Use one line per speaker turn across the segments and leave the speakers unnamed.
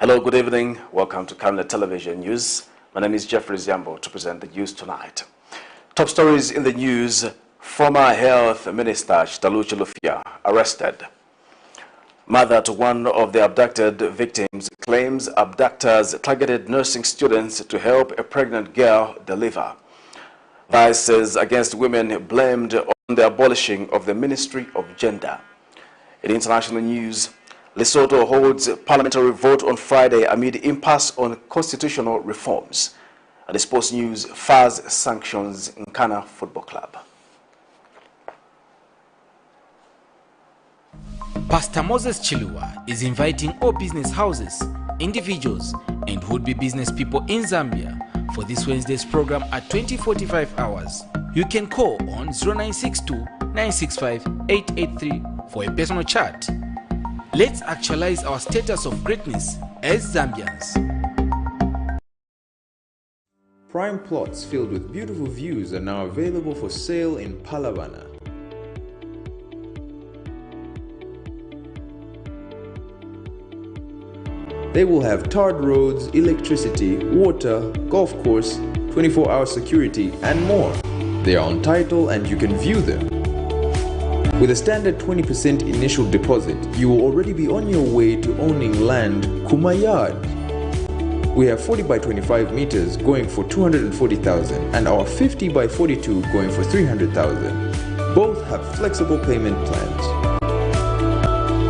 Hello, good evening. Welcome to Camnet Television News. My name is Jeffrey Ziambo to present the news tonight. Top stories in the news. Former Health Minister CHILUFYA arrested. Mother to one of the abducted victims claims abductors targeted nursing students to help a pregnant girl deliver. Vices against women blamed on the abolishing of the Ministry of Gender. In international news, Lesotho holds parliamentary vote on Friday amid impasse on constitutional reforms. And the sports news, FAS sanctions NKANA Football Club.
Pastor Moses Chilua is inviting all business houses, individuals, and would-be business people in Zambia for this Wednesday's program at 20:45 hours. You can call on 0962-965-883 for a personal chat. Let's actualize our status of greatness as Zambians.
Prime plots filled with beautiful views are now available for sale in Palavana. They will have tarred roads, electricity, water, golf course, 24-hour security, and more. They are on title and you can view them. With a standard 20% initial deposit, you will already be on your way to owning land Kumayard. We have 40 by 25 meters going for 240,000 and our 50 by 42 going for 300,000. Both have flexible payment plans.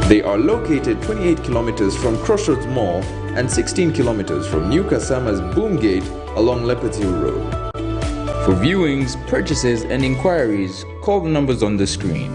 They are located 28 kilometers from Crossroads Mall and 16 kilometers from New Kasama's Boom Gate along Leopards Hill Road. For viewings, purchases, and inquiries, call the numbers on the screen.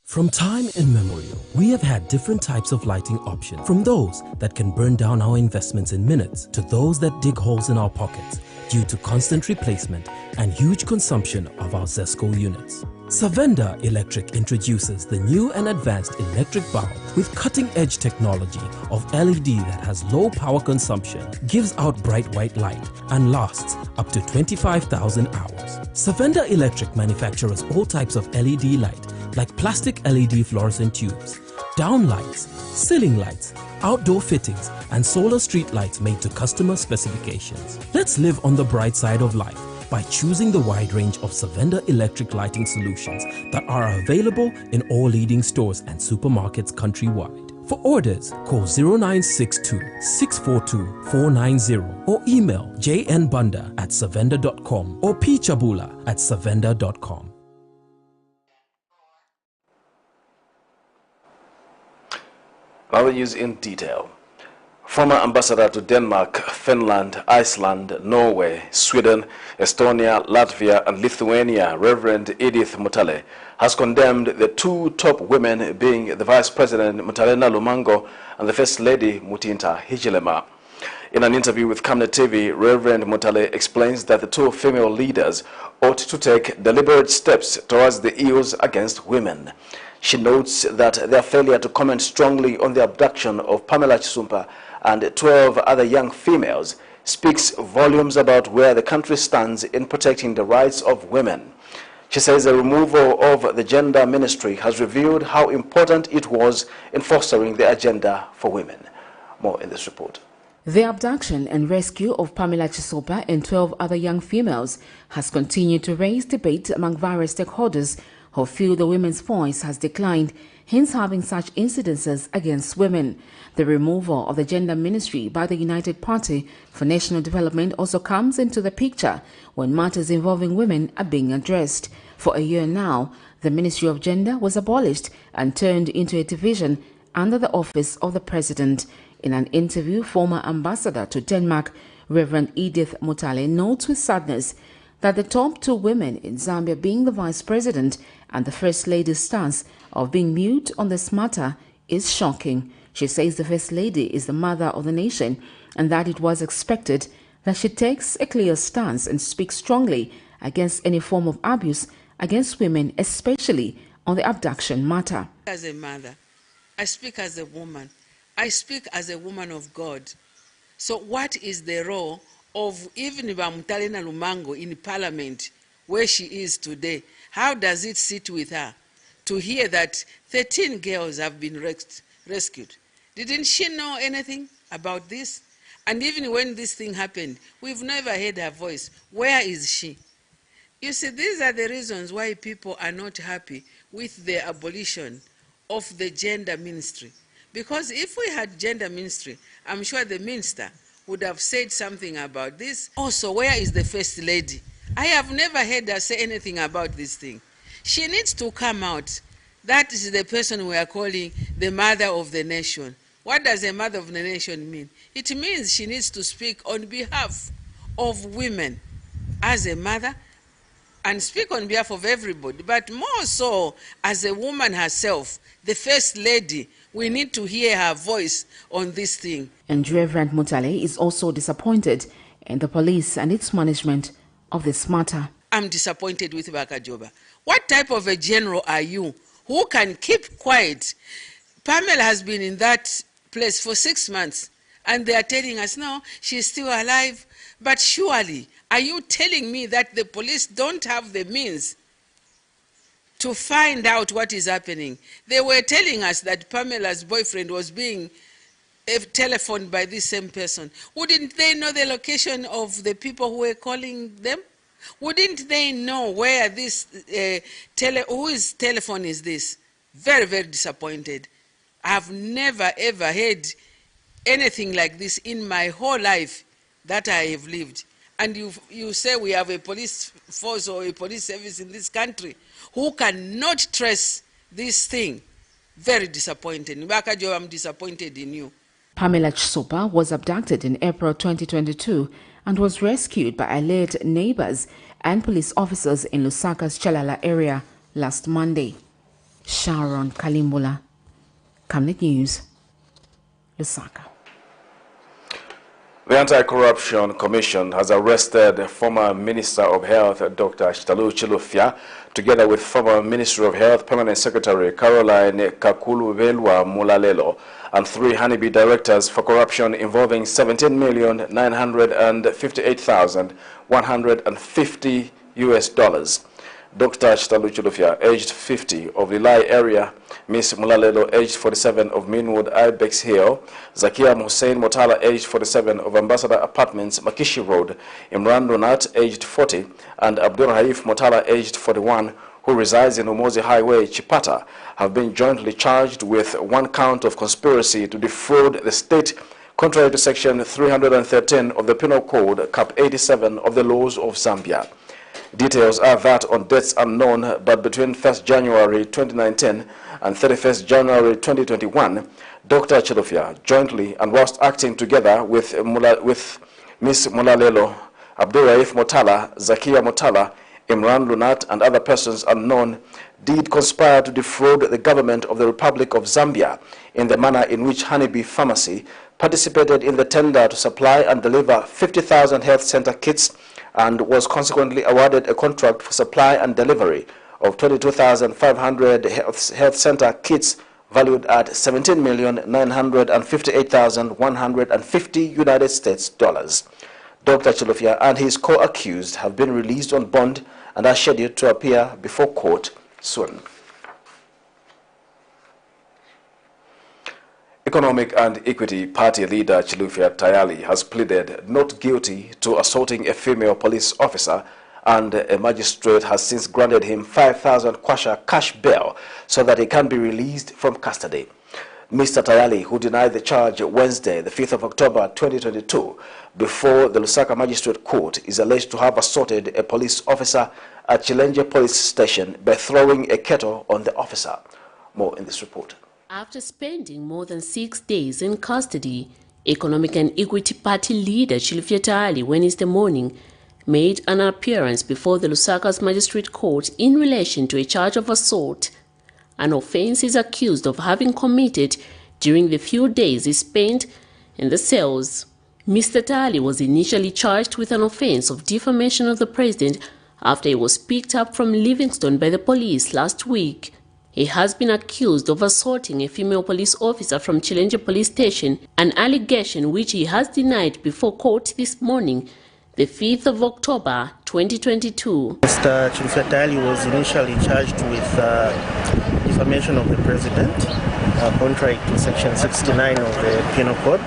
From time immemorial, we have had different types of lighting options, from those that can burn down our investments in minutes to those that dig holes in our pockets due to constant replacement and huge consumption of our ZESCO units. Savenda Electric introduces the new and advanced electric bulb with cutting-edge technology of LED that has low power consumption, gives out bright white light, and lasts up to 25,000 hours. Savenda Electric manufactures all types of LED light like plastic LED fluorescent tubes, down lights, ceiling lights, outdoor fittings, and solar street lights made to customer specifications. Let's live on the bright side of life by choosing the wide range of Savenda electric lighting solutions that are available in all leading stores and supermarkets countrywide. For orders, call 0962-642-490 or email jnbunda@savenda.com or pchabula@savenda.com.
Now the news in detail. Former ambassador to Denmark, Finland, Iceland, Norway, Sweden, Estonia, Latvia, and Lithuania, Reverend Edith Mutale, has condemned the two top women, being the Vice President Mutalena Lumango and the First Lady Mutinta Hichilema. In an interview with Camnet TV, Reverend Mutale explains that the two female leaders ought to take deliberate steps towards the ills against women. She notes that their failure to comment strongly on the abduction of Pamela Chisumpa and 12 other young females speaks volumes about where the country stands in protecting the rights of women. She says the removal of the gender ministry has revealed how important it was in fostering the agenda for women. More in this report.
The abduction and rescue of Pamela Chisumpa and 12 other young females has continued to raise debate among various stakeholders who feel the women's voice has declined, hence having such incidences against women. The removal of the gender ministry by the United Party for National Development also comes into the picture when matters involving women are being addressed. For a year now, the Ministry of Gender was abolished and turned into a division under the office of the President. In an interview, former ambassador to Denmark, Reverend Edith Mutale, notes with sadness that the top two women in Zambia, being the Vice President and the First Lady's stance of being mute on this matter is shocking. She says the First Lady is the mother of the nation and that it was expected that she takes a clear stance and speaks strongly against any form of abuse against women, especially on the abduction matter.
As a mother, I speak as a woman. I speak as a woman of God. So what is the role of even Mutalena Lumango in Parliament, where she is today? How does it sit with her to hear that 13 girls have been rescued. Didn't she know anything about this? And even when this thing happened, we've never heard her voice. Where is she? You see, these are the reasons why people are not happy with the abolition of the gender ministry. Because if we had gender ministry, I'm sure the minister would have said something about this. Also, where is the First Lady? I have never heard her say anything about this thing. She needs to come out. That is the person we are calling the mother of the nation. What does a mother of the nation mean? It means she needs to speak on behalf of women as a mother and speak on behalf of everybody, but more so as a woman herself, the First Lady. We need to hear her voice on this thing.
And Reverend Mutale is also disappointed in the police and its management of this matter.
I'm disappointed with Bakajoba. What type of a general are you who can keep quiet? Pamela has been in that place for 6 months, and they are telling us, no, she's still alive. But surely, are you telling me that the police don't have the means to find out what is happening? They were telling us that Pamela's boyfriend was being telephoned by this same person. Wouldn't they know the location of the people who were calling them? Wouldn't they know where this, whose telephone is this? Very, very disappointed. I've never ever heard anything like this in my whole life that I have lived. And you say we have a police force or a police service in this country who cannot trace this thing. Very disappointed. Mbakajo, I'm disappointed in you.
Pamela Chisopa was abducted in April 2022 and was rescued by alert neighbors and police officers in Lusaka's Chalala area last Monday. Sharon Kalimbula, Camnet News, Lusaka.
The Anti-Corruption Commission has arrested former Minister of Health Dr. CHILUFYA together with former Ministry of Health Permanent Secretary Caroline Kakulu-Belwa Mulalelo and 3 honeybee directors for corruption involving $17,958,150 US. Dr. CHILUFYA, aged 50, of the Lai area, Miss Mulalelo, aged 47, of Minwood Ibex Hill, Zakia Hussein Motala, aged 47, of Ambassador Apartments, Makishi Road, Imran Donat, aged 40, and Abdul Haif Motala, aged 41, who resides in Umozi Highway, Chipata, have been jointly charged with 1 count of conspiracy to defraud the state, contrary to Section 313 of the Penal Code, Cap 87 of the laws of Zambia. Details are that on dates unknown, but between 1st January 2019 and 31st January 2021, Dr. CHILUFYA jointly and whilst acting together with Ms. Mulalelo, Abduraif Motala, Zakia Motala, Imran Lunat, and other persons unknown did conspire to defraud the government of the Republic of Zambia in the manner in which Honeybee Pharmacy participated in the tender to supply and deliver 50,000 health center kits and was consequently awarded a contract for supply and delivery of 22,500 health center kits valued at $17,958,150 United States dollars. Dr. CHILUFYA and his co-accused have been released on bond and are scheduled to appear before court soon. Economic and Equity Party leader Chilufya Tayali has pleaded not guilty to assaulting a female police officer, and a magistrate has since granted him 5,000 kwacha cash bail so that he can be released from custody. Mr. Tayali, who denied the charge Wednesday, the 5th of October 2022, before the Lusaka Magistrate Court, is alleged to have assaulted a police officer at Chilenje Police Station by throwing a kettle on the officer. More in this report.
After spending more than 6 days in custody, Economic and Equity Party leader Chilufya Tayali Wednesday morning made an appearance before the Lusaka's Magistrate Court in relation to a charge of assault, an offense he's accused of having committed during the few days he spent in the cells. Mr. Tayali was initially charged with an offense of defamation of the president after he was picked up from Livingston by the police last week. He has been accused of assaulting a female police officer from Chilenje Police Station, an allegation which he has denied before court this morning, the 5th of October 2022.
Mr. Chilufya Tayali was initially charged with defamation of the president, contrary to Section 69 of the Penal Code,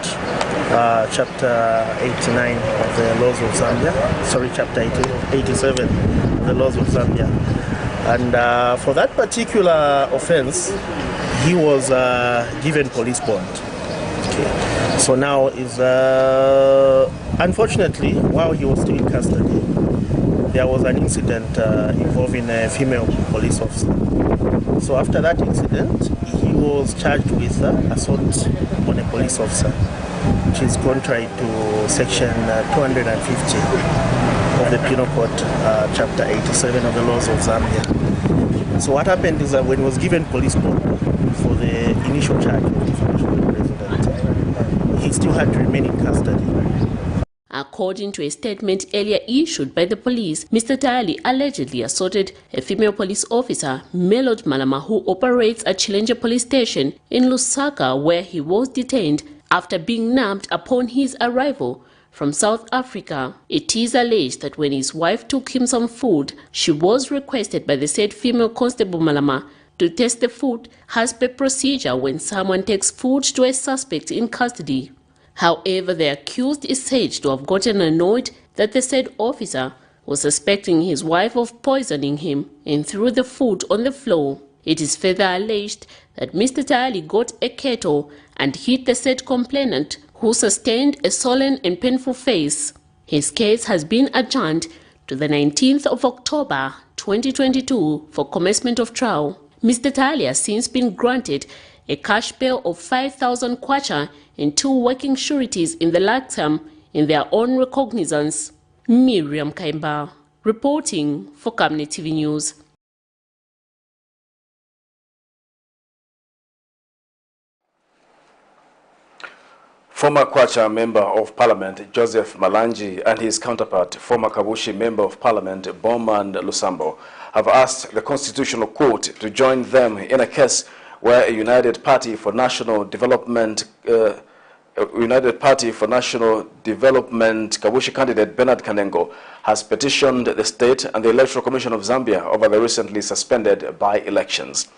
Chapter 89 of the Laws of Zambia, sorry, Chapter 87 of the Laws of Zambia. And for that particular offense, he was given police bond. Okay. So now is unfortunately, while he was still in custody, there was an incident involving a female police officer. So after that incident, he was charged with assault on a police officer, which is contrary to Section 250 of the Penal Code, Chapter 87 of the Laws of Zambia. So what happened is that when he was given police bond for the initial charge of defamation of the president, he still had to remain in custody.
According to a statement earlier issued by the police, Mr. Tali allegedly assaulted a female police officer, Melod Malama, who operates at Chilenje police station in Lusaka, where he was detained after being nabbed upon his arrival from South Africa. It is alleged that when his wife took him some food, she was requested by the said female constable Malama to test the food as per procedure when someone takes food to a suspect in custody. However, the accused is said to have gotten annoyed that the said officer was suspecting his wife of poisoning him and threw the food on the floor. It is further alleged that Mr. Tali got a kettle and hit the said complainant, who sustained a sullen and painful face. His case has been adjourned to the 19th of October 2022 for commencement of trial. Mr. Tali has since been granted a cash bail of 5,000 kwacha and 2 working sureties in the lifetime in their own recognizance. Miriam Kaimba, reporting for Camnet TV News.
Former Kwacha Member of Parliament Joseph Malanji and his counterpart, former Kabushi Member of Parliament BOUND Lusambo, have asked the Constitutional Court to join them in a case where a United Party for National Development Kabushi candidate Bernard Kanengo has petitioned the state and the Electoral Commission of Zambia over the recently suspended by-elections.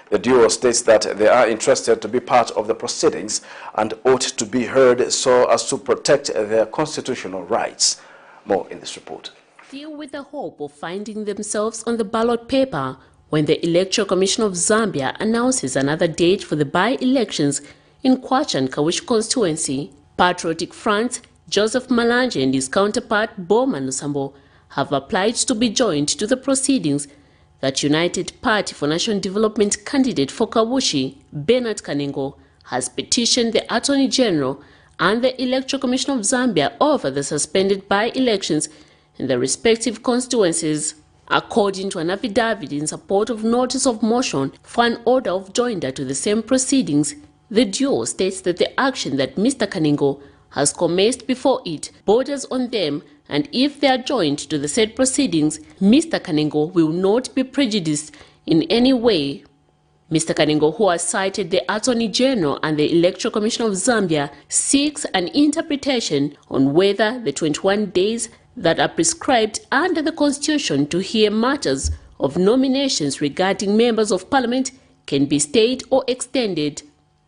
The duo states that they are interested to be part of the proceedings and ought to be heard so as to protect their constitutional rights. More in this report.
Still with the hope of finding themselves on the ballot paper when the Electoral Commission of Zambia announces another date for the by-elections in Kwacha and Kawishi constituency, Patriotic Front, Joseph Malanji and his counterpart Bowman Lusambo have applied to be joined to the proceedings that United Party for National Development candidate for Kabushi, Bernard Kanengo, has petitioned the Attorney General and the Electoral Commission of Zambia over the suspended by-elections in the respective constituencies. According to an affidavit in support of notice of motion for an order of joinder to the same proceedings, the duo states that the action that Mr. Kanengo has commenced before it borders on them, and if they are joined to the said proceedings, Mr. Kanengo will not be prejudiced in any way. Mr. Kanengo, who has cited the Attorney General and the Electoral Commission of Zambia, seeks an interpretation on whether the 21 days that are prescribed under the Constitution to hear matters of nominations regarding members of Parliament can be stayed or extended.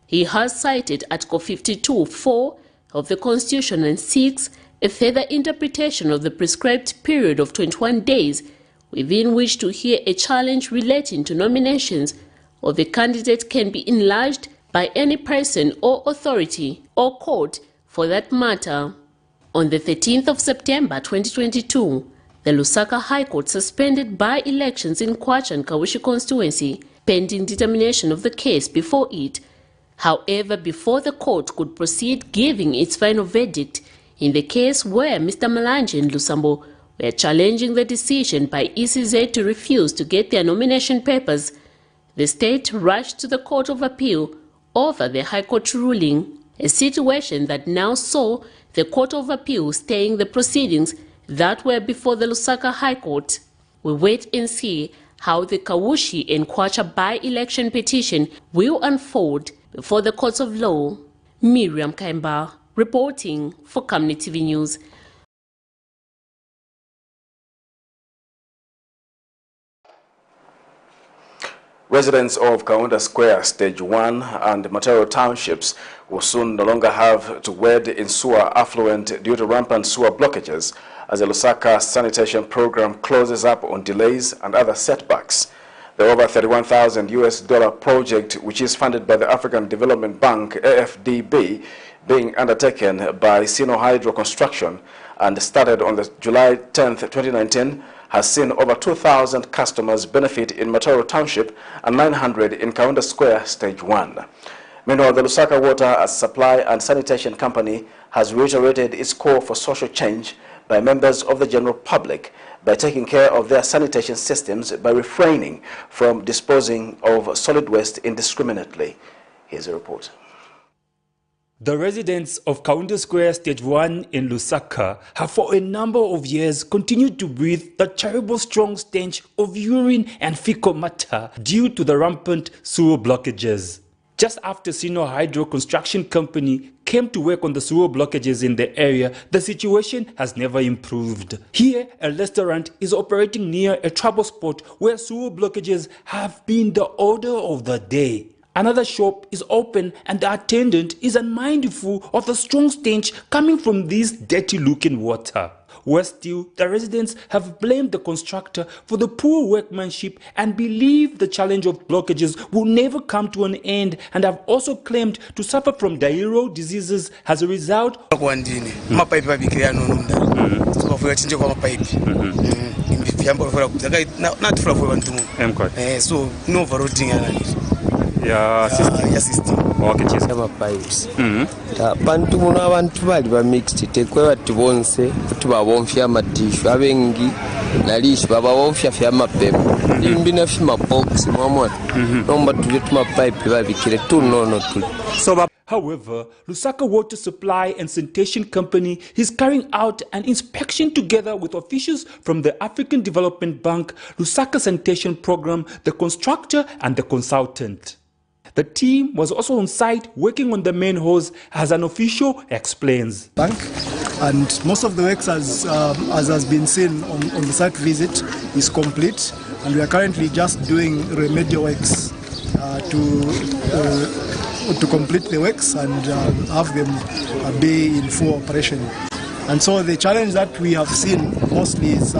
He has cited Article 52(4) of the Constitution and seeks a further interpretation of the prescribed period of 21 days within which to hear a challenge relating to nominations of a candidate can be enlarged by any person or authority or court for that matter. On the 13th of September 2022, the Lusaka High Court suspended by-elections in Kwacha and Kawishi constituency pending determination of the case before it. However, before the court could proceed giving its final verdict in the case where Mr. Malanji and Lusambo were challenging the decision by ECZ to refuse to get their nomination papers, the state rushed to the Court of Appeal over the High Court ruling, a situation that now saw the Court of Appeal staying the proceedings that were before the Lusaka High Court. We wait and see how the Kawishi and Kwacha by-election petition will unfold before the courts of law. Miriam Kaimba, reporting for Camnet TV News.
Residents of Kaunda Square, Stage 1 and Matero townships will soon no longer have to wade in sewer affluent due to rampant sewer blockages as the Lusaka sanitation program closes up on delays and other setbacks. The over $31,000 project, which is funded by the African Development Bank, AFDB, being undertaken by Sino Hydro Construction and started on the July 10, 2019, has seen over 2,000 customers benefit in Matero Township and 900 in Kaunda Square, Stage 1. Meanwhile, the Lusaka Water Supply and Sanitation Company has reiterated its call for social change by members of the general public by taking care of their sanitation systems by refraining from disposing of solid waste indiscriminately. Here's a report.
The residents of Kaunda Square Stage 1 in Lusaka have for a number of years continued to breathe the terrible strong stench of urine and fecal matter due to the rampant sewer blockages. Just after Sino Hydro Construction Company came to work on the sewer blockages in the area, the situation has never improved. Here, a restaurant is operating near a trouble spot where sewer blockages have been the order of the day. Another shop is open and the attendant is unmindful of the strong stench coming from this dirty-looking water. Worse still, the residents have blamed the constructor for the poor workmanship and believe the challenge of blockages will never come to an end, and have also claimed to suffer from diarrheal diseases as a result.
Bantu muno abantu bali ba mixed tekwe bati bonse kuti babonfya amatishu abengi nalishi baba bonfya fya mapepe imbina fya box mwamwa nomba tuje tuma pipe babikire tu nono tu.
However, Lusaka Water Supply and Sanitation Company is carrying out an inspection together with officials from the African Development Bank, Lusaka Sanitation Program, the constructor and the consultant. The team was also on site working on the main hose, as an official explains.
Bank, and most of the works, as has been seen on the site visit, is complete, and we are currently just doing remedial works to complete the works and have them be in full operation. And so the challenge that we have seen mostly is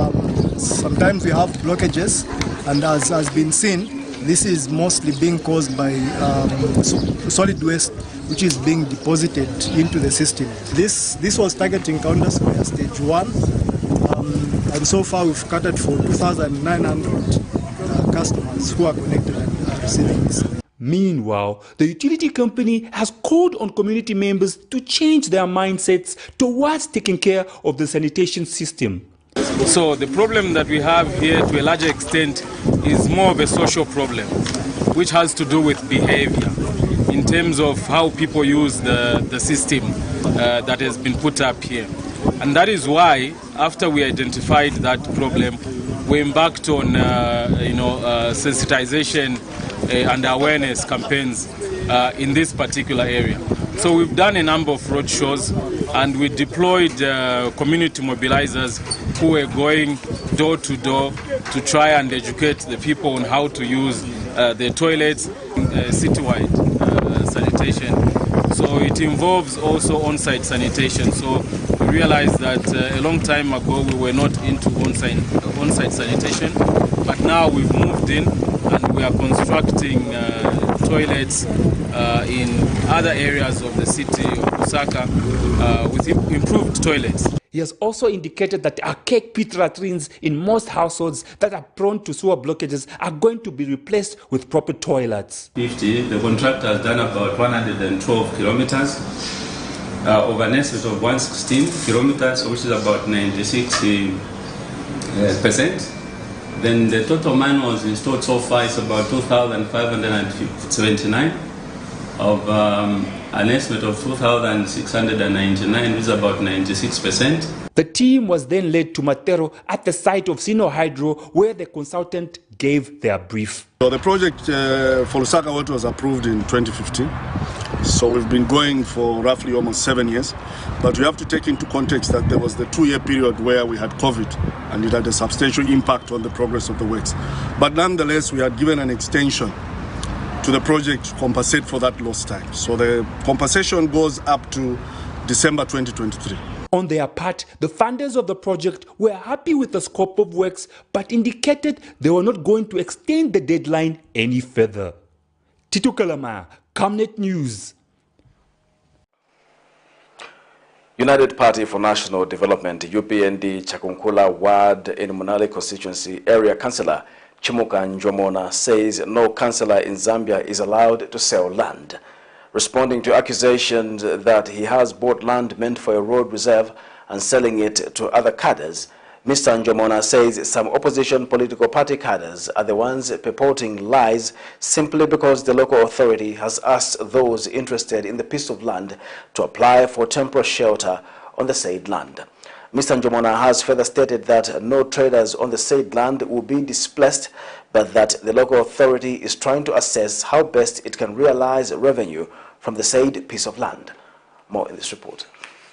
sometimes we have blockages, and as has been seen, this is mostly being caused by solid waste which is being deposited into the system. This was targeting Kaunda Square Stage 1, and so far we've catered for 2,900 customers who are connected and receiving this.
Meanwhile, the utility company has called on community members to change their mindsets towards taking care of the sanitation system.
So the problem that we have here to a larger extent is more of a social problem, which has to do with behavior in terms of how people use the system that has been put up here. And that is why, after we identified that problem, we embarked on sensitization and awareness campaigns in this particular area. So we've done a number of road shows, and we deployed community mobilizers who were going door to door to try and educate the people on how to use the toilets, citywide sanitation. So it involves also on-site sanitation. So we realized that a long time ago we were not into on-site sanitation, but now we've moved in and we are constructing toilets in other areas of the city of Lusaka with improved toilets.
He has also indicated that archaic pit latrines in most households that are prone to sewer blockages are going to be replaced with proper toilets.
The contractor has done about 112 kilometers of an estimate of 116 kilometers, which is about 96%. Then the total manuals installed so far is about 2,579 of an estimate of 2,699, which is about 96%.
The team was then led to Matero at the site of Sino Hydro, where the consultant gave their brief.
So the project for Lusaka Water was approved in 2015. So we've been going for roughly almost 7 years, but we have to take into context that there was the 2-year period where we had COVID, and it had a substantial impact on the progress of the works. But nonetheless, we had given an extension to the project to compensate for that lost time. So the compensation goes up to December 2023.
On their part, the funders of the project were happy with the scope of works, but indicated they were not going to extend the deadline any further. Tito Kalama, Camnet News.
United Party for National Development, UPND Chakunkula Ward in Munali constituency area councillor Chimuka Njomona says no councillor in Zambia is allowed to sell land. Responding to accusations that he has bought land meant for a road reserve and selling it to other cadres, Mr. Njomona says some opposition political party cadres are the ones purporting lies simply because the local authority has asked those interested in the piece of land to apply for temporary shelter on the said land. Mr. Njomona has further stated that no traders on the said land will be displaced, but that the local authority is trying to assess how best it can realize revenue from the said piece of land. More in this report.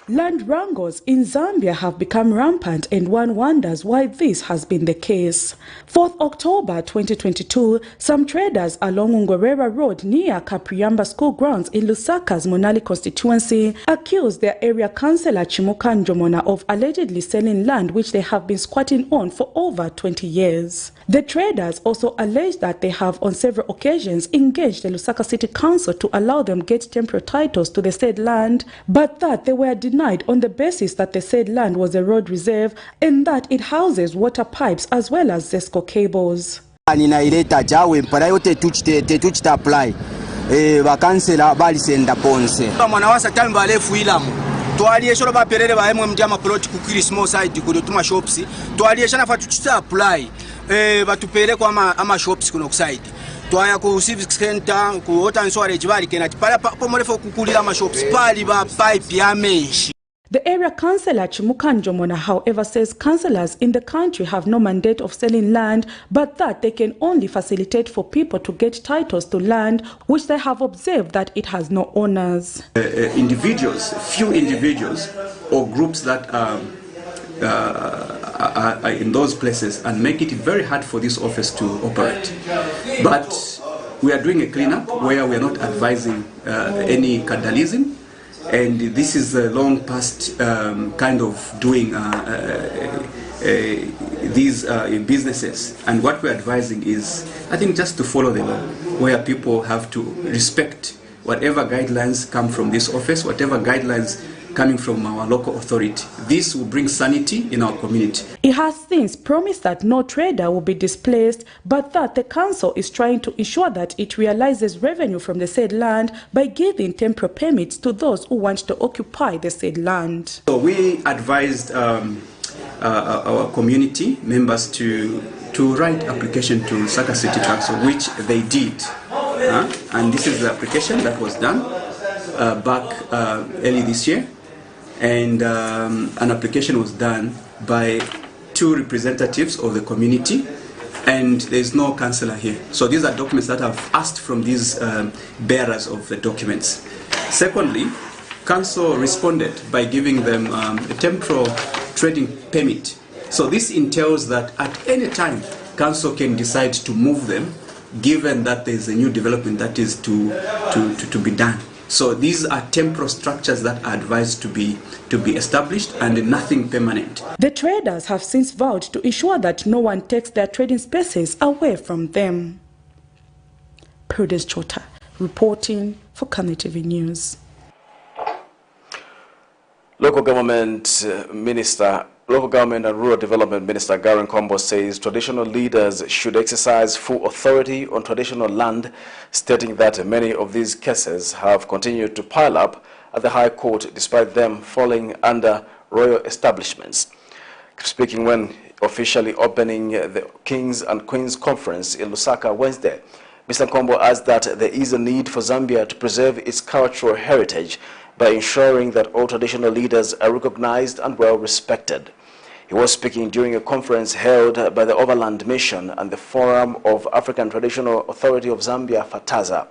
Land wrangles in Zambia have become rampant, and one wonders why this has been the case. 4th October 2022, some traders along Ngorera Road near Kapriamba School grounds in Lusaka's Munali constituency accused their area councillor Chimuka Njomona of allegedly selling land which they have been squatting on for over 20 years. The traders also alleged that they have on several occasions engaged the Lusaka City Council to allow them get temporary titles to the said land, but that they were denied on the basis that the said land was a road reserve and that it houses water pipes as well as ZESCO cables.
Ninaileta jawe mpara yote tuchita apply bakansela balisenda ponse mwanawasa tambe balefu ilamu twaliyesho baperere baemwe mjama plot ku Christmas side ku tuma shops twaliyesha nafa tuchita apply batupere kwa ama shops kuno side twaya ku civic center ku water storage bali kenati pala pomolefo kukulira ama shops pali ba pipe ya menshi.
The area councillor Chimuka Njomona, however, says councillors in the country have no mandate of selling land, but that they can only facilitate for people to get titles to land, which they have observed that it has no owners.
Individuals, few individuals or groups that are in those places and make it very hard for this office to operate. But we are doing a cleanup where we are not advising any cannibalism. And this is a long past kind of doing these businesses. And what we're advising is, I think, just to follow the law, where people have to respect whatever guidelines come from this office, whatever guidelines coming from our local authority. This will bring sanity in our community.
It has since promised that no trader will be displaced, but that the council is trying to ensure that it realizes revenue from the said land by giving temporary permits to those who want to occupy the said land.
So we advised our community members to write application to Lusaka City Council, which they did. And this is the application that was done back early this year. And an application was done by 2 representatives of the community, and there's no councillor here. So these are documents that I've asked from these bearers of the documents. Secondly, council responded by giving them a temporal trading permit. So this entails that at any time, council can decide to move them, given that there's a new development that is to be done. So these are temporal structures that are advised to be established and nothing permanent.
The traders have since vowed to ensure that no one takes their trading spaces away from them. Prudence Chota, reporting for Camnet TV News.
Local Government and Rural Development Minister Garen Kombo says traditional leaders should exercise full authority on traditional land, stating that many of these cases have continued to pile up at the High Court despite them falling under royal establishments. Speaking when officially opening the Kings and Queens Conference in Lusaka Wednesday, Mr. Kombo asked that there is a need for Zambia to preserve its cultural heritage by ensuring that all traditional leaders are recognized and well respected. He was speaking during a conference held by the Overland Mission and the Forum of African Traditional Authority of Zambia, FATAZA.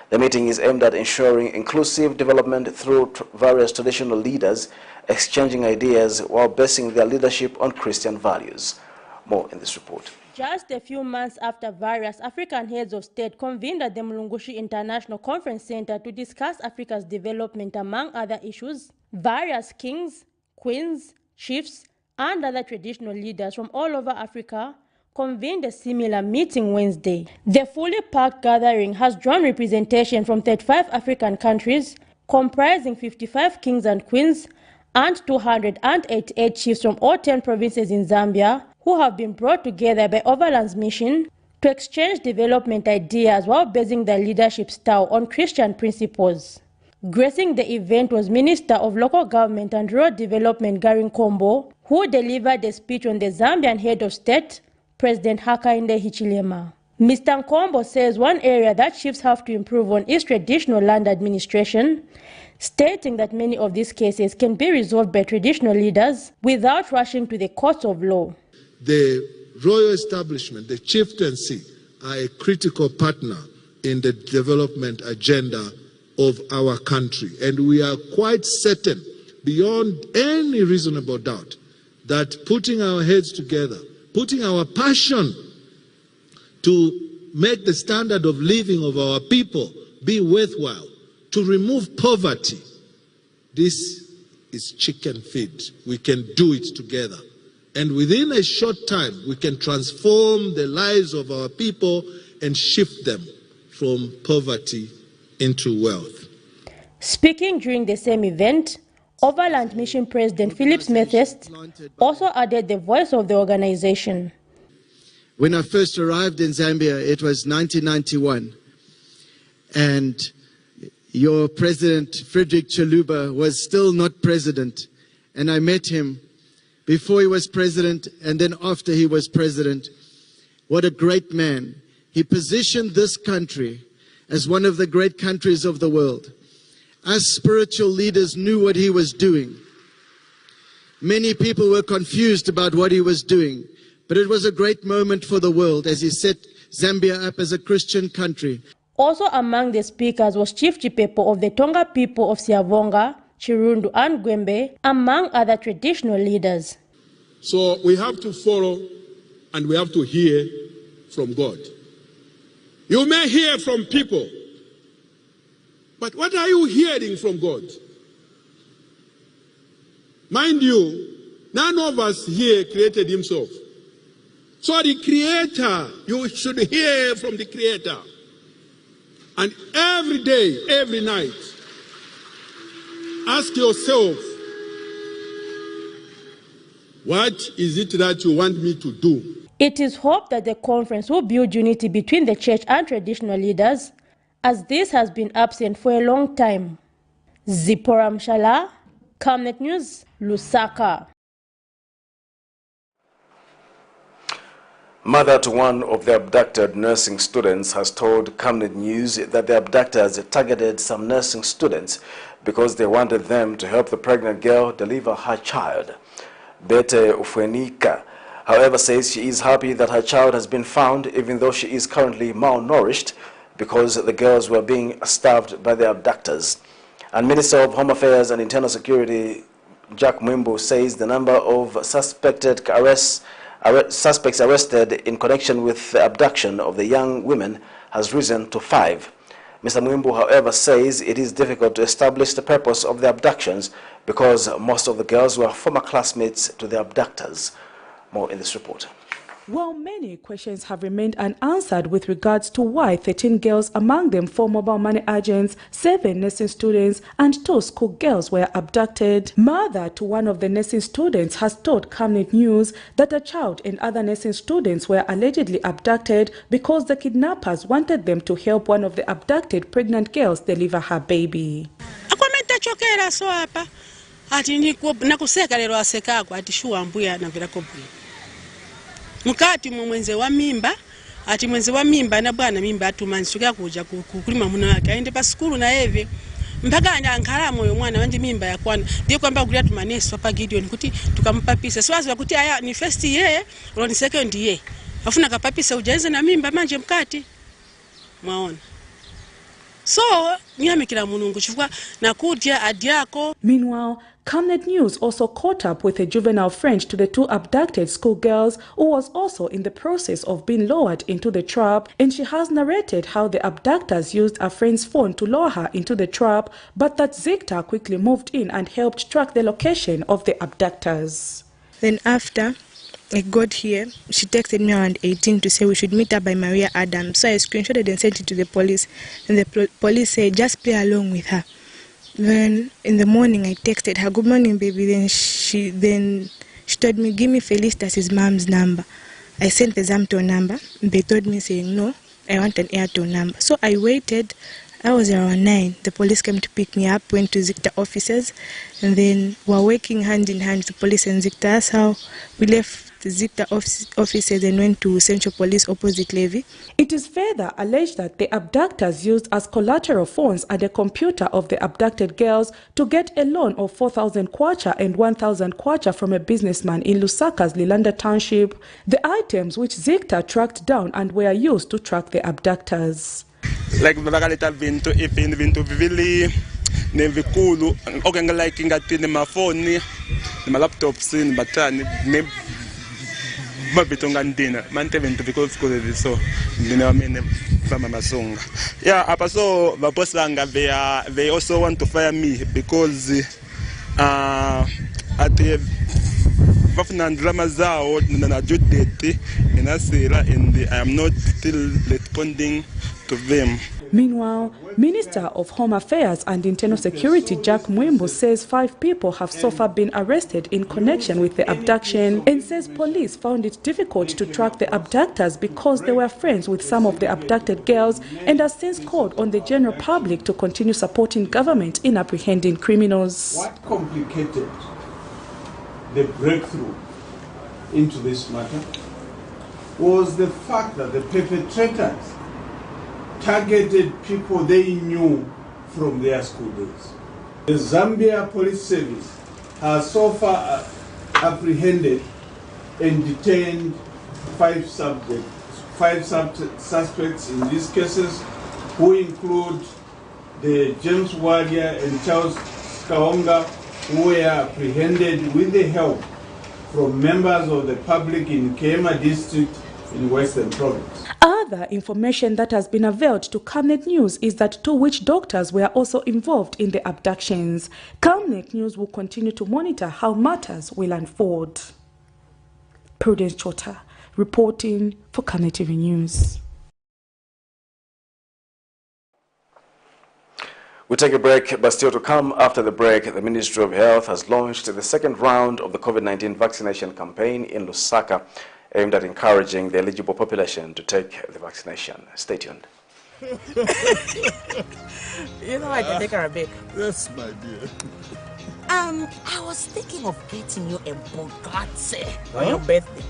The meeting is aimed at ensuring inclusive development through various traditional leaders exchanging ideas while basing their leadership on Christian values. More in this report.
Just a few months after various African heads of state convened at the Mulungushi International Conference Center to discuss Africa's development among other issues, various kings, queens, chiefs, and other traditional leaders from all over Africa convened a similar meeting Wednesday. The fully packed gathering has drawn representation from 35 African countries, comprising 55 kings and queens and 288 chiefs from all 10 provinces in Zambia, who have been brought together by Overland's mission to exchange development ideas while basing their leadership style on Christian principles. Gracing the event was Minister of Local Government and Rural Development Gary Nkombo, who delivered a speech on the Zambian head of state, President Hakainde Hichilema. Mr. Nkombo says one area that chiefs have to improve on is traditional land administration, stating that many of these cases can be resolved by traditional leaders without rushing to the courts of law.
The royal establishment, the chieftaincy, are a critical partner in the development agenda of our country. And we are quite certain, beyond any reasonable doubt, that putting our heads together, putting our passion to make the standard of living of our people be worthwhile, to remove poverty, this is chicken feed. We can do it together. And within a short time, we can transform the lives of our people and shift them from poverty into wealth.
Speaking during the same event, Overland Mission President Philip Methest also added the voice of the organization.
When I first arrived in Zambia, it was 1991, and your president, Frederick Chiluba, was still not president, and I met him before he was president and then after he was president. What a great man. He positioned this country as one of the great countries of the world. As spiritual leaders knew what he was doing. Many people were confused about what he was doing, but it was a great moment for the world as he set Zambia up as a Christian country.
Also among the speakers was Chief Chipepo of the Tonga people of Siavonga, Chirundu and Gwembe, among other traditional leaders.
So we have to follow and we have to hear from God. You may hear from people, but what are you hearing from God? Mind you, none of us here created himself. So the Creator, you should hear from the Creator. And every day, every night, ask yourself, what is it that you want me to do?
It is hoped that the conference will build unity between the church and traditional leaders, as this has been absent for a long time. Zipporah Mshala, Camnet News, Lusaka.
Mother to one of the abducted nursing students has told Camnet News that the abductors targeted some nursing students because they wanted them to help the pregnant girl deliver her child. Bete Ufwenika, however, says she is happy that her child has been found, even though she is currently malnourished because the girls were being starved by the abductors. And Minister of Home Affairs and Internal Security Jack Mwimbu says the number of suspects arrested in connection with the abduction of the young women has risen to 5. Mr. Mwimbu, however, says it is difficult to establish the purpose of the abductions because most of the girls were former classmates to the abductors. More in this report.
While many questions have remained unanswered with regards to why 13 girls, among them 4 mobile money agents, 7 nursing students, and 2 school girls were abducted, mother to one of the nursing students has told Camnet News that a child and other nursing students were allegedly abducted because the kidnappers wanted them to help one of the abducted pregnant girls deliver her baby.
Mukati mwenze wa mimba ati mwenze wa mimba na bwana mimba atumanisuka kuja kukulima muno wake aende pa skulu na hivi mpaka ankala moyo mwana wanje mimba ya kwana ndio kwamba kulia tumaneso pa Gideon kuti tukampa pisa swazi kuti aya ni first year or ni second year afuna kapapisa ujaanza na mimba manje mkati mwaona
So nyamekira munungu chifukwa nakudya adyako.
Meanwhile, Camnet News also caught up with a juvenile friend to the two abducted schoolgirls who was also in the process of being lowered into the trap, and she has narrated how the abductors used a friend's phone to lower her into the trap, but that Zikta quickly moved in and helped track the location of the abductors.
Then after I got here, she texted me around 18 to say we should meet up by Maria Adams. So I screenshotted and sent it to the police, and the police said just play along with her. Then in the morning I texted her, good morning baby, then she told me give me Felicitas' mom's number. I sent the Zamto number, they told me saying no, I want an Airtel number. So I waited, I was around 9, the police came to pick me up, went to Zikta offices, and then we're working hand in hand, the police and Zikta. That's how we left the Zikta offices and went to Central Police opposite Levy.
It is further alleged that the abductors used as collateral phones and a computer of the abducted girls to get a loan of 4,000 kwacha and 1,000 kwacha from a businessman in Lusaka's Lilanda Township, the items which Zikta tracked down and were used to track the abductors.
Like vakaleta vintu vintu vivili ne vikulu okanga like ngati ne mafoni ne laptops ni batani ne mabitonga ndina mante vintu vikulu so ndina mene fama masonga. Yeah, apa so the boss langa they also want to fire me because at the vafuna drama zao na judete inasira and I am not still responding to them.
Meanwhile, Minister of Home Affairs and Internal Security Jack Mwembu says 5 people have so far been arrested in connection with the abduction, and says police found it difficult to track the abductors because they were friends with some of the abducted girls, and has since called on the general public to continue supporting government in apprehending criminals.
What complicated the breakthrough into this matter was the fact that the perpetrators targeted people they knew from their school days. The Zambia Police Service has so far apprehended and detained 5 suspects in these cases, who include the James Wadia and Charles Kaonga, who were apprehended with the help from members of the public in Kema district in Western Province.
Other information that has been availed to Camnet News is that 2 witch doctors were also involved in the abductions. Camnet News will continue to monitor how matters will unfold. Prudence Chota, reporting for Camnet TV News.
We take a break, but still to come after the break, the Ministry of Health has launched the second round of the COVID-19 vaccination campaign in Lusaka, aimed at encouraging the eligible population to take the vaccination. Stay tuned.
You know I can take her a bit.
Yes, my dear.
I was thinking of getting you a Bugatti on your birthday.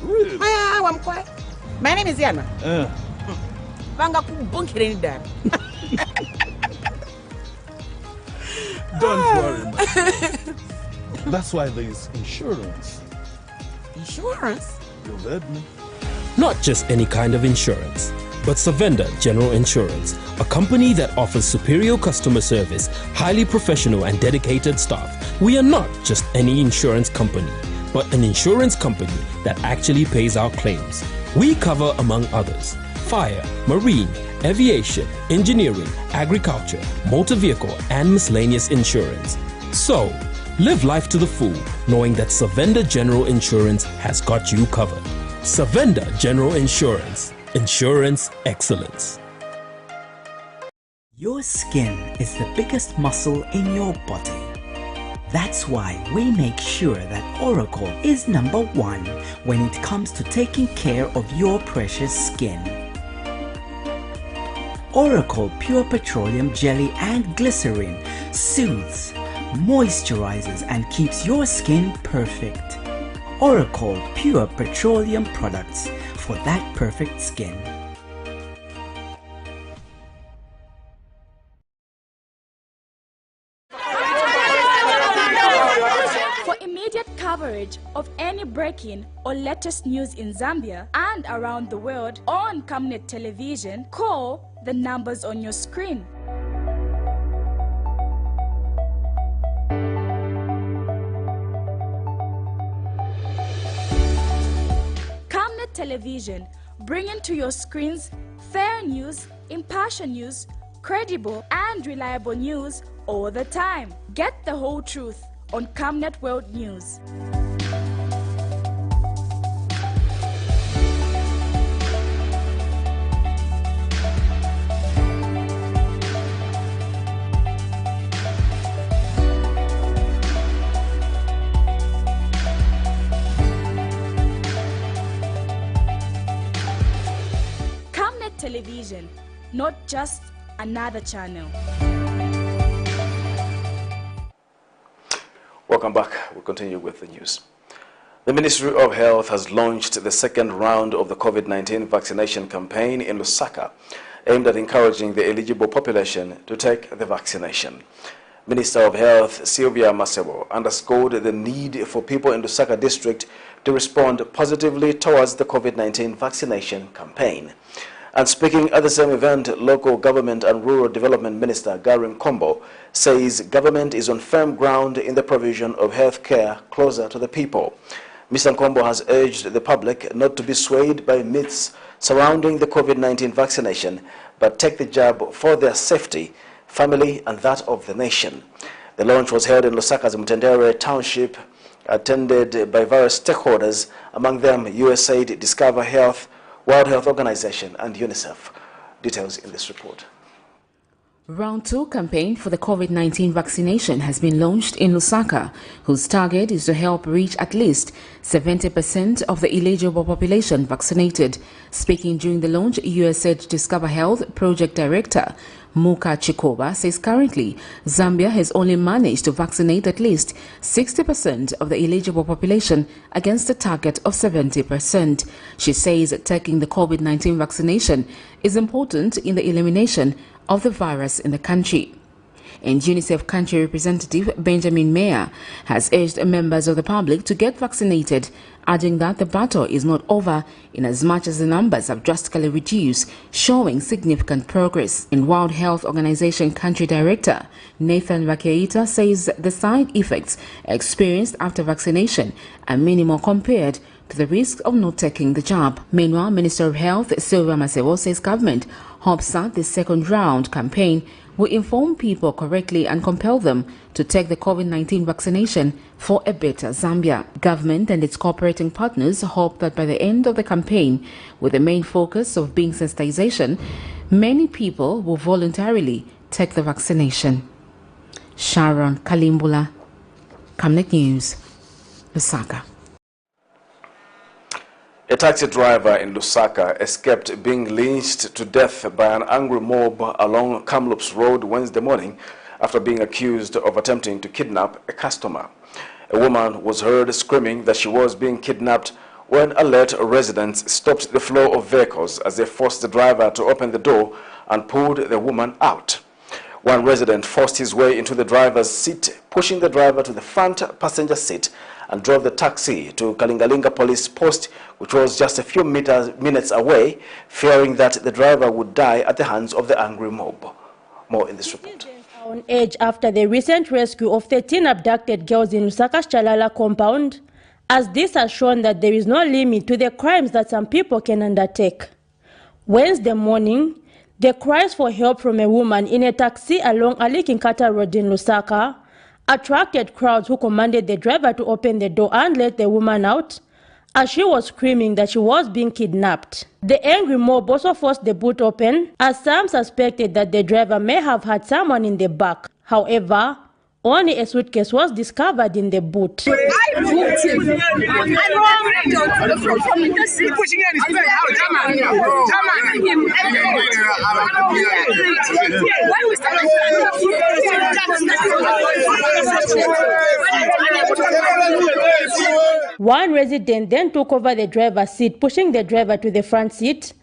Really?
I'm quiet. My name is Yana.
Don't worry, my dear. That's why there is insurance.
Insurance?
You heard me.
Not just any kind of insurance, but Savenda General Insurance, a company that offers superior customer service, highly professional and dedicated staff. We are not just any insurance company, but an insurance company that actually pays our claims. We cover, among others, fire, marine, aviation, engineering, agriculture, motor vehicle, and miscellaneous insurance. So, live life to the full, knowing that Savenda General Insurance has got you covered. Savenda General Insurance. Insurance excellence.
Your skin is the biggest muscle in your body. That's why we make sure that Oracle is #1 when it comes to taking care of your precious skin. Oracle Pure Petroleum Jelly and Glycerin soothes, moisturizes and keeps your skin perfect. Oracle Pure Petroleum products for that perfect skin.
For immediate coverage of any breaking or latest news in Zambia and around the world on Camnet Television, call the numbers on your screen. Television, bringing to your screens fair news, impassioned news, credible and reliable news all the time. Get the whole truth on Camnet World News. Camnet Television, not just another channel.
Welcome back. We'll continue with the news. The Ministry of Health has launched the second round of the COVID-19 vaccination campaign in Lusaka, aimed at encouraging the eligible population to take the vaccination. Minister of Health Sylvia Masebo underscored the need for people in Lusaka district to respond positively towards the COVID-19 vaccination campaign. And speaking at the same event, Local Government and Rural Development Minister Gary Nkombo says government is on firm ground in the provision of health care closer to the people. Mr. Nkombo has urged the public not to be swayed by myths surrounding the COVID-19 vaccination, but take the jab for their safety, family, and that of the nation. The launch was held in Lusaka's Mtendere Township, attended by various stakeholders, among them USAID, Discover Health, World Health Organization, and UNICEF. Details in this report.
Round 2 campaign for the COVID-19 vaccination has been launched in Lusaka, whose target is to help reach at least 70% of the eligible population vaccinated. Speaking during the launch, USAID Discover Health Project Director Muka Chikoba says currently Zambia has only managed to vaccinate at least 60% of the eligible population against a target of 70%. She says taking the COVID-19 vaccination is important in the elimination of the virus in the country. And UNICEF country representative Benjamin Mayer has urged members of the public to get vaccinated, adding that the battle is not over in as much as the numbers have drastically reduced, showing significant progress. And World Health Organization country director Nathan Vakeita says the side effects experienced after vaccination are minimal compared to the risk of not taking the jab. Meanwhile, Minister of Health Sylvia Masebo says government hopes that the second round campaign will inform people correctly and compel them to take the COVID-19 vaccination for a better Zambia. Government and its cooperating partners hope that by the end of the campaign, with the main focus of being sensitization, many people will voluntarily take the vaccination. Sharon Kalimbula, Camnet News, Lusaka.
A taxi driver in Lusaka escaped being lynched to death by an angry mob along Kamloops Road Wednesday morning after being accused of attempting to kidnap a customer. A woman was heard screaming that she was being kidnapped when alert residents stopped the flow of vehicles as they forced the driver to open the door and pulled the woman out. One resident forced his way into the driver's seat, pushing the driver to the front passenger seat, and drove the taxi to Kalingalinga police post, which was just a few minutes away, fearing that the driver would die at the hands of the angry mob. More in this report.
On edge after the recent rescue of 13 abducted girls in Lusaka's Chalala compound, as this has shown that there is no limit to the crimes that some people can undertake. Wednesday morning, the cries for help from a woman in a taxi along Alikinkata Road in Lusaka attracted crowds who commanded the driver to open the door and let the woman out, as she was screaming that she was being kidnapped. The angry mob also forced the boot open, as some suspected that the driver may have had someone in the back. However, only a suitcase was discovered in the boot.
I booked him.
One resident then took over the driver's seat, pushing the driver to the front seat,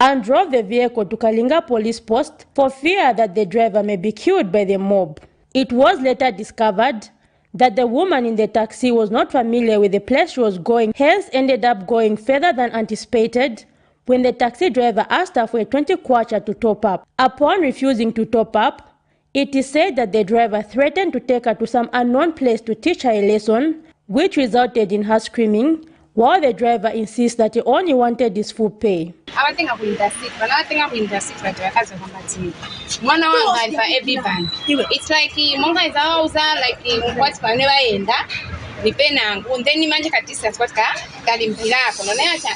and drove the vehicle to Kalinga police post for fear that the driver may be killed by the mob. It was later discovered that the woman in the taxi was not familiar with the place she was going, hence ended up going further than anticipated when the taxi driver asked her for a 20 kwacha to top up. Upon refusing to top up, it is said that the driver threatened to take her to some unknown place to teach her a lesson, which resulted in her screaming while the driver insists that he only wanted his full pay.
Abatenga ku intercity, banabatenga ku intercity bati bakazi bakamati. Mwana wangu alipa every band. It's like monga izauza like what kwa never enda. Nipe nangu then manje ka distance what ka kalimpira kono na acha.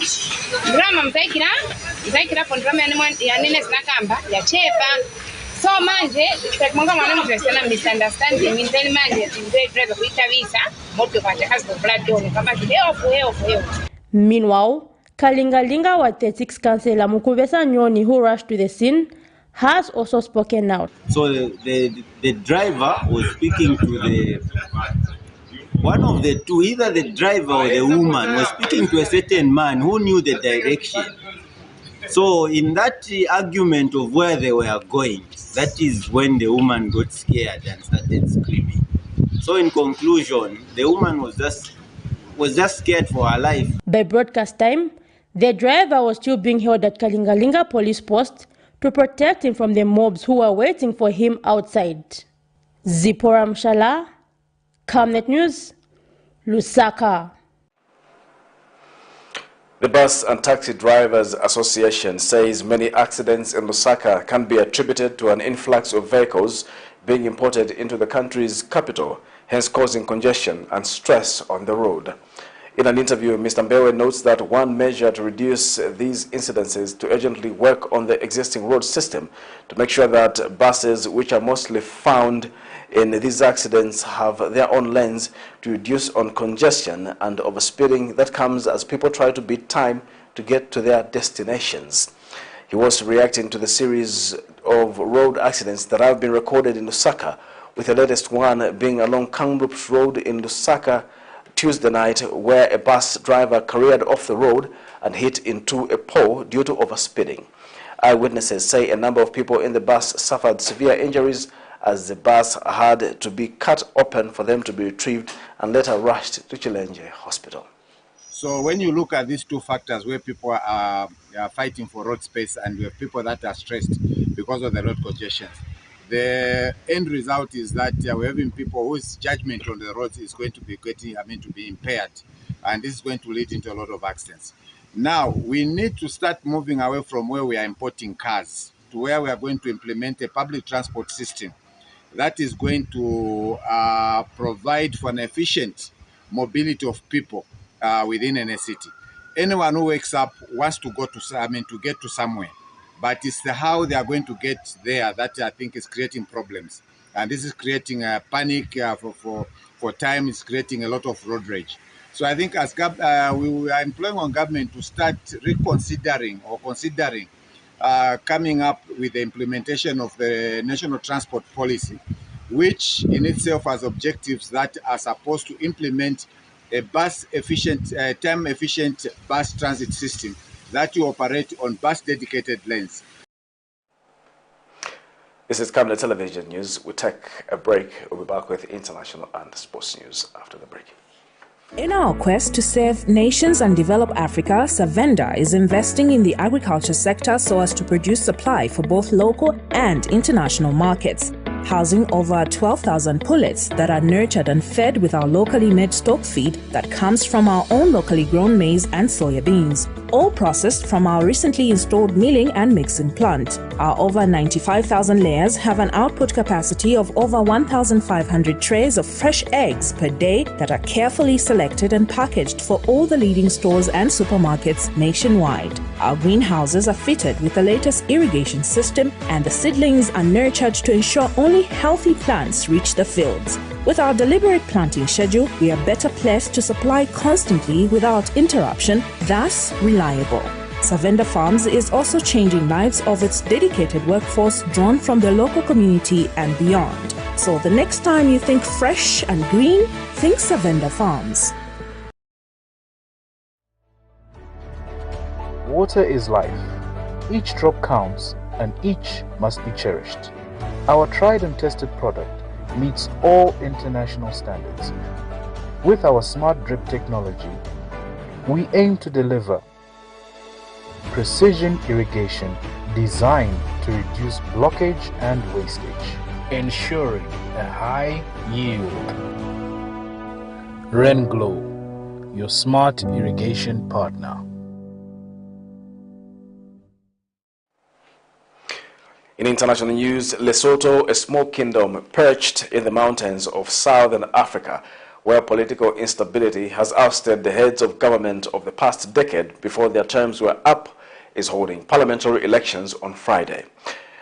Drama mzaikira kwa drama ya nene zinakamba ya chepa. So manje like monga mwana mtresana misunderstanding then manje the driver kuita visa moto kwa kazi kwa blood don kama leo.
Meanwhile, Kalingalinga wa 36 councillor Mukubesa Nyoni, who rushed to the scene, has also spoken out.
So the driver was speaking to one of the two, either the driver or the woman was speaking to a certain man who knew the direction. So in that argument of where they were going, that is when the woman got scared and started screaming. So in conclusion, the woman was just scared for her life.
By broadcast time, the driver was still being held at Kalingalinga police post to protect him from the mobs who were waiting for him outside. Zipporah Mshala, Camnet News, Lusaka.
The Bus and Taxi Drivers Association says many accidents in Lusaka can be attributed to an influx of vehicles being imported into the country's capital, hence causing congestion and stress on the road. In an interview, Mr. Mbewe notes that one measure to reduce these incidences to urgently work on the existing road system to make sure that buses, which are mostly found in these accidents, have their own lanes to reduce on congestion and overspeeding that comes as people try to beat time to get to their destinations. He was reacting to the series of road accidents that have been recorded in Lusaka, with the latest one being along Kamloops Road in Lusaka Tuesday night, where a bus driver careered off the road and hit into a pole due to overspeeding. Eyewitnesses say a number of people in the bus suffered severe injuries as the bus had to be cut open for them to be retrieved and later rushed to Chilenge Hospital.
So when you look at these two factors where people are fighting for road space and we have people that are stressed because of the road congestion, the end result is that we're having people whose judgment on the roads is going to be to be impaired, and this is going to lead into a lot of accidents. Now, we need to start moving away from where we are importing cars to where we are going to implement a public transport system that is going to provide for an efficient mobility of people within a city. Anyone who wakes up wants to go to get to somewhere. But it's how they are going to get there that I think is creating problems. And this is creating a panic for time, it's creating a lot of road rage. So I think as we are employing on government to start reconsidering or considering coming up with the implementation of the National Transport Policy, which in itself has objectives that are supposed to implement a time-efficient bus transit system that you operate on bus-dedicated lanes.
This is Camnet Television News. We take a break. We'll be back with international and sports news after the break.
In our quest to save nations and develop Africa, Savenda is investing in the agriculture sector so as to produce supply for both local and international markets, housing over 12,000 pullets that are nurtured and fed with our locally made stock feed that comes from our own locally grown maize and soya beans, all processed from our recently installed milling and mixing plant. Our over 95,000 layers have an output capacity of over 1,500 trays of fresh eggs per day that are carefully selected and packaged for all the leading stores and supermarkets nationwide. Our greenhouses are fitted with the latest irrigation system, and the seedlings are nurtured to ensure only healthy plants reach the fields. With our deliberate planting schedule, we are better placed to supply constantly without interruption, thus reliable. Savenda Farms is also changing lives of its dedicated workforce drawn from the local community and beyond. So the next time you think fresh and green, think Savenda Farms.
Water is life. Each drop counts and each must be cherished. Our tried and tested product meets all international standards. With our smart drip technology, we aim to deliver precision irrigation designed to reduce blockage and wastage, ensuring a high yield. Rain Glow, your smart irrigation partner.
In international news, Lesotho, a small kingdom perched in the mountains of southern Africa, where political instability has ousted the heads of government of the past decade before their terms were up, is holding parliamentary elections on Friday.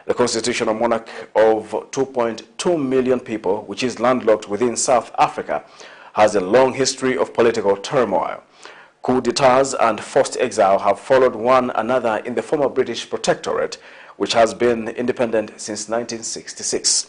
The constitutional monarch of 2.2 million people, which is landlocked within South Africa, has a long history of political turmoil. Coup d'etats and forced exile have followed one another in the former British protectorate, which has been independent since 1966.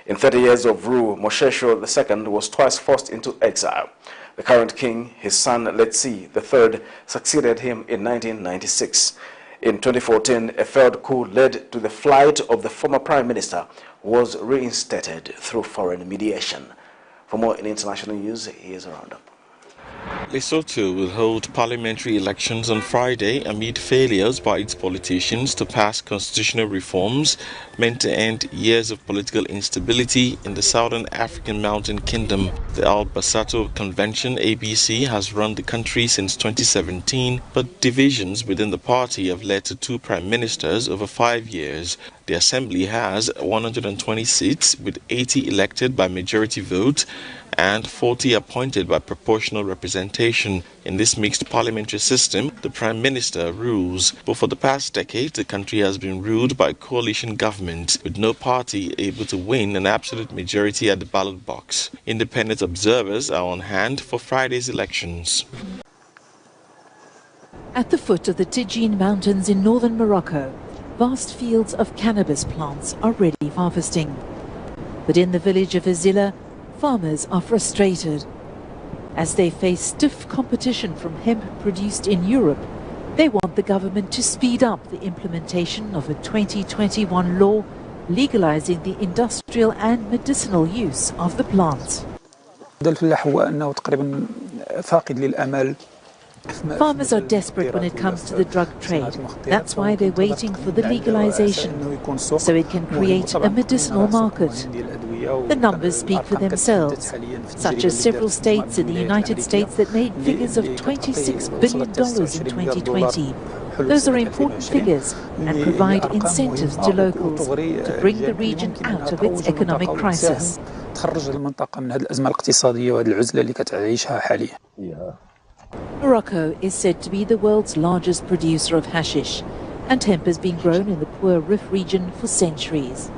In 30 years of rule, Moshesho II was twice forced into exile. The current king, his son Letsi III, succeeded him in 1996. In 2014, a failed coup led to the flight of the former prime minister, who was reinstated through foreign mediation. For more in international news, here's a roundup.
Lesotho will hold parliamentary elections on Friday amid failures by its politicians to pass constitutional reforms meant to end years of political instability in the southern African mountain kingdom. The Albasato Convention, ABC, has run the country since 2017, but divisions within the party have led to two prime ministers over 5 years. The assembly has 120 seats, with 80 elected by majority vote and 40 appointed by proportional representation. In this mixed parliamentary system, the Prime Minister rules, but for the past decade, the country has been ruled by a coalition government, with no party able to win an absolute majority at the ballot box. Independent observers are on hand for Friday's elections.
At the foot of the Tijine Mountains in northern Morocco, vast fields of cannabis plants are ready for harvesting. But in the village of Azila, farmers are frustrated. As they face stiff competition from hemp produced in Europe, they want the government to speed up the implementation of a 2021 law legalizing the industrial and medicinal use of the plant. Farmers are desperate when it comes to the drug trade. That's why they're waiting for the legalization, so it can create a medicinal market. The numbers speak for themselves, such as several states in the United States that made figures of $26 billion in 2020. Those are important figures and provide incentives to locals to bring the region out of its economic crisis. Morocco is said to be the world's largest producer of hashish, and hemp has been grown in the poor Rif region for centuries.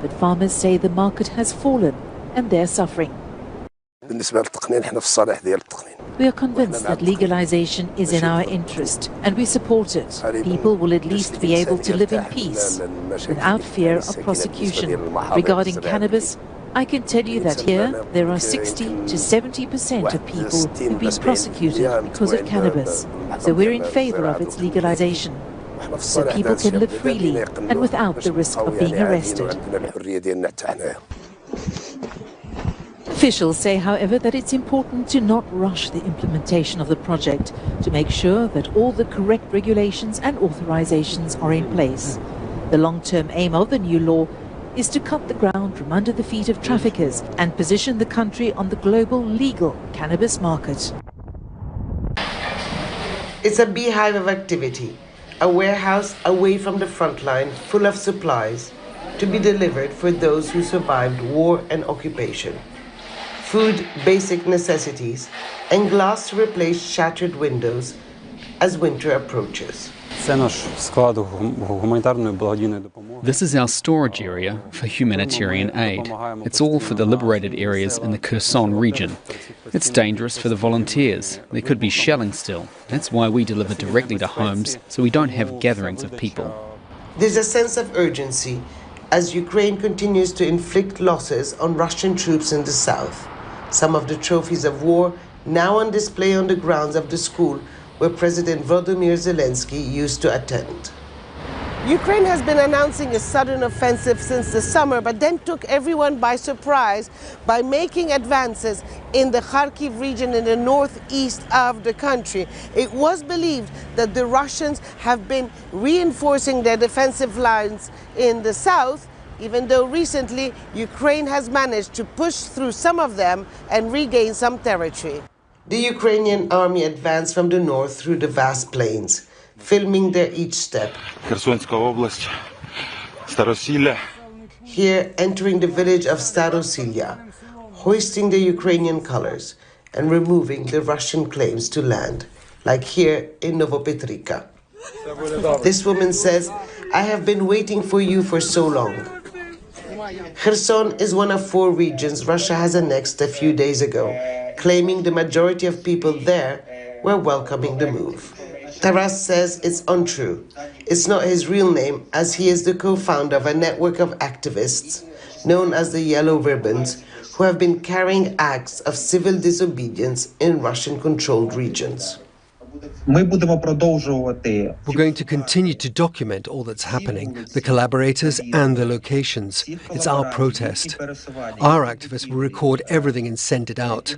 But farmers say the market has fallen and they're suffering. We are convinced that legalization is in our interest and we support it. People will at least be able to live in peace without fear of prosecution. Regarding cannabis, I can tell you that here there are 60 to 70% of people who've been prosecuted because of cannabis. So we're in favor of its legalization, so people can live freely and without the risk of being arrested. Officials say, however, that it's important to not rush the implementation of the project to make sure that all the correct regulations and authorizations are in place. The long-term aim of the new law is to cut the ground from under the feet of traffickers and position the country on the global legal cannabis market.
It's a beehive of activity, a warehouse away from the front line full of supplies to be delivered for those who survived war and occupation. Food, basic necessities, and glass to replace shattered windows as winter approaches.
This is our storage area for humanitarian aid. It's all for the liberated areas in the Kherson region. It's dangerous for the volunteers. There could be shelling still. That's why we deliver directly to homes, so we don't have gatherings of people.
There's a sense of urgency as Ukraine continues to inflict losses on Russian troops in the south. Some of the trophies of war now on display on the grounds of the school where President Volodymyr Zelensky used to attend. Ukraine has been announcing a sudden offensive since the summer, but then took everyone by surprise by making advances in the Kharkiv region in the northeast of the country. It was believed that the Russians have been reinforcing their defensive lines in the south, even though recently Ukraine has managed to push through some of them and regain some territory. The Ukrainian army advanced from the north through the vast plains, filming their each step. Here, entering the village of Starosilia, hoisting the Ukrainian colors and removing the Russian claims to land, like here in Novopetrivka. This woman says, "I have been waiting for you for so long." Kherson is one of 4 regions Russia has annexed a few days ago, claiming the majority of people there were welcoming the move. Taras says it's untrue. It's not his real name, as he is the co-founder of a network of activists known as the Yellow Ribbons, who have been carrying acts of civil disobedience in Russian-controlled regions.
We're going to continue to document all that's happening, the collaborators and the locations. It's our protest. Our activists will record everything and send it out.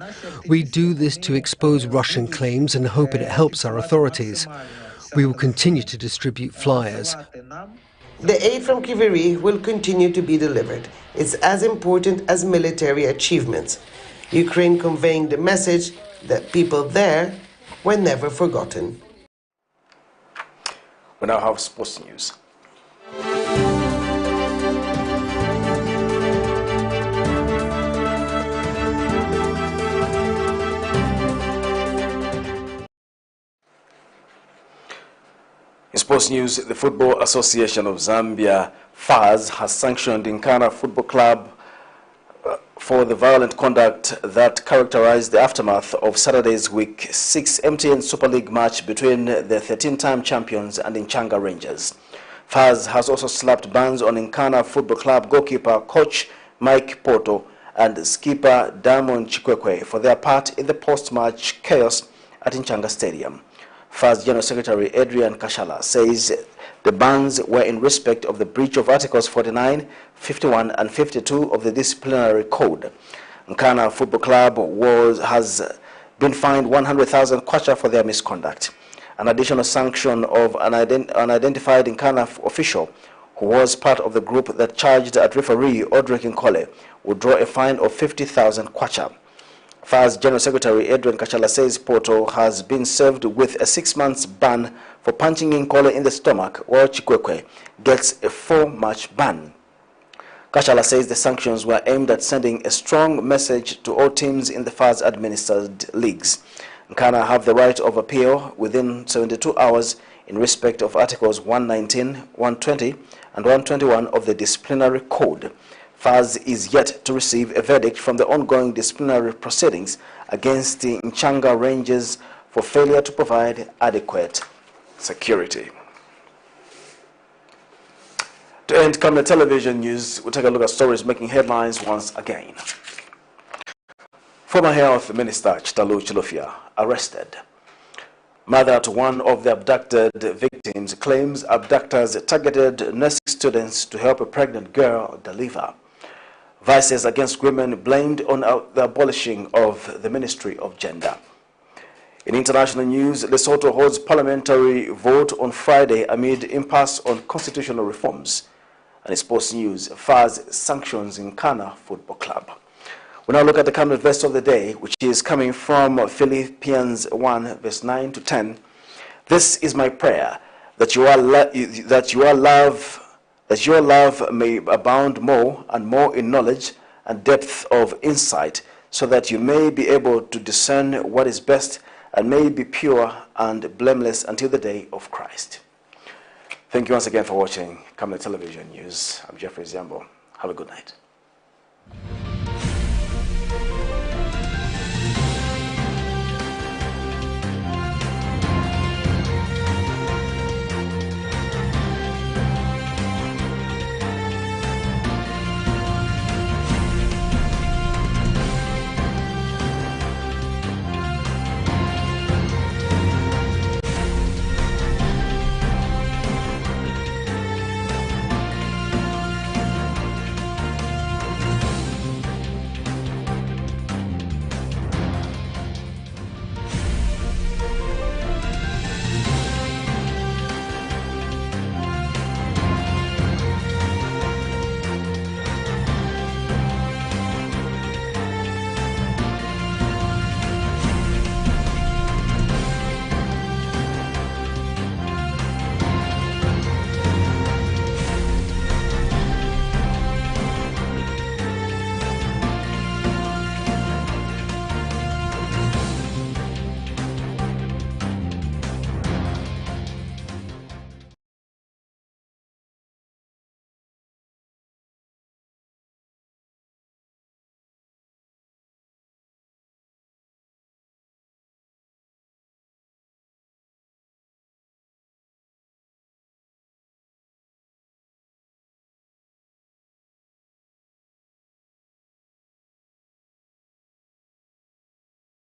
We do this to expose Russian claims and hope it helps our authorities. We will continue to distribute flyers.
The aid from Kiviri will continue to be delivered. It's as important as military achievements. Ukraine conveying the message that people there were never forgotten.
We now have sports news. In sports news, the Football Association of Zambia, FAZ, has sanctioned NKANA Football Club for the violent conduct that characterized the aftermath of Saturday's Week 6 MTN Super League match between the 13-time champions and Nchanga Rangers. FAZ has also slapped bans on NKANA Football Club goalkeeper coach Mike Poto and skipper Diamond Chikwekwe for their part in the post-match chaos at Nchanga Stadium. FAZ General Secretary Adrian Kashala says the bans were in respect of the breach of Articles 49, 51 and 52 of the Disciplinary Code. NKANA Football Club has been fined 100,000 kwacha for their misconduct. An additional sanction of an unidentified NKANA official who was part of the group that charged at referee Audrey Kinkole would draw a fine of 50,000 kwacha. FAZ General Secretary Edwin Kashala says Poto has been served with a 6-month ban for punching Nkole in the stomach, while Chikwekwe gets a 4-match ban. Kashala says the sanctions were aimed at sending a strong message to all teams in the FAZ-administered leagues. NKANA have the right of appeal within 72 hours in respect of Articles 119, 120 and 121 of the Disciplinary Code. FAZ is yet to receive a verdict from the ongoing disciplinary proceedings against the Nchanga Rangers for failure to provide adequate security. To end Camnet television news, we'll take a look at stories making headlines once again. Former Health Minister CHITALU CHILUFYA arrested. Mother to one of the abducted victims claims abductors targeted nursing students to help a pregnant girl deliver. Voices against women blamed on the abolishing of the Ministry of Gender. In international news, Lesotho holds parliamentary vote on Friday amid impasse on constitutional reforms. And in sports news, FAZ sanctions NKANA Football Club. We now look at the Camnet verse of the day, which is coming from Philippians 1, verse 9 to 10. This is my prayer, that your love may abound more and more in knowledge and depth of insight, so that you may be able to discern what is best and may be pure and blameless until the day of Christ. Thank you once again for watching Camnet Television News. I'm Jeffrey Ziambo. Have a good night.